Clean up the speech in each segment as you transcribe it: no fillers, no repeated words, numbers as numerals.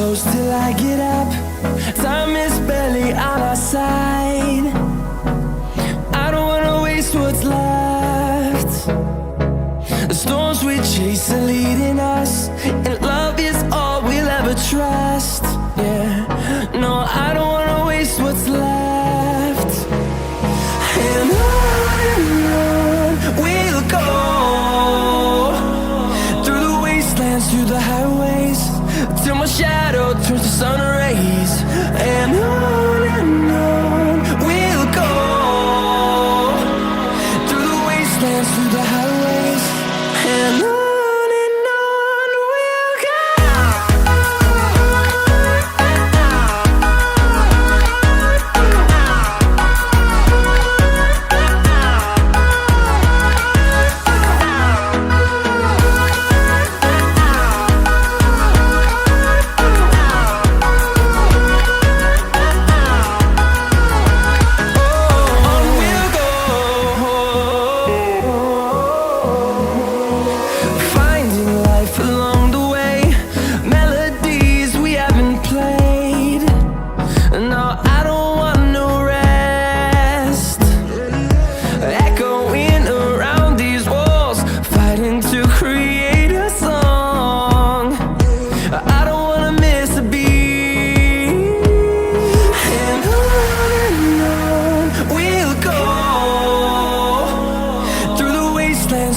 close till I get up. Time is barely on our side. I don't wanna waste what's left. The storms we chase are leading us, and love is all we'll ever trust. Yeah, no, I don't wanna waste what's left. And on we'll go, through the wastelands, through the highways, till my shadow turns to sun rays. And on we'll go, through the wastelands, through the highways, and on we'll go.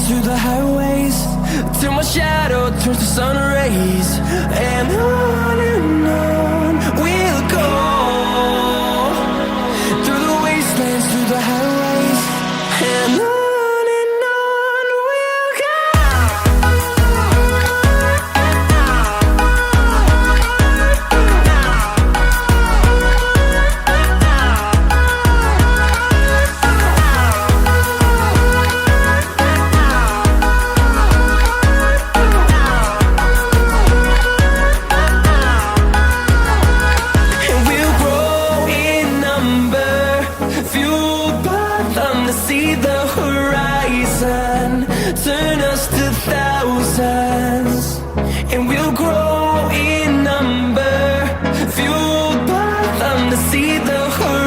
Through the highways, till my shadow turns to sun rays. And on we'll go, through the wastelands, through the highways, and on we'll go. See the horizon, turn us to thousands, and we'll grow in number, fueled by them to see the horizon.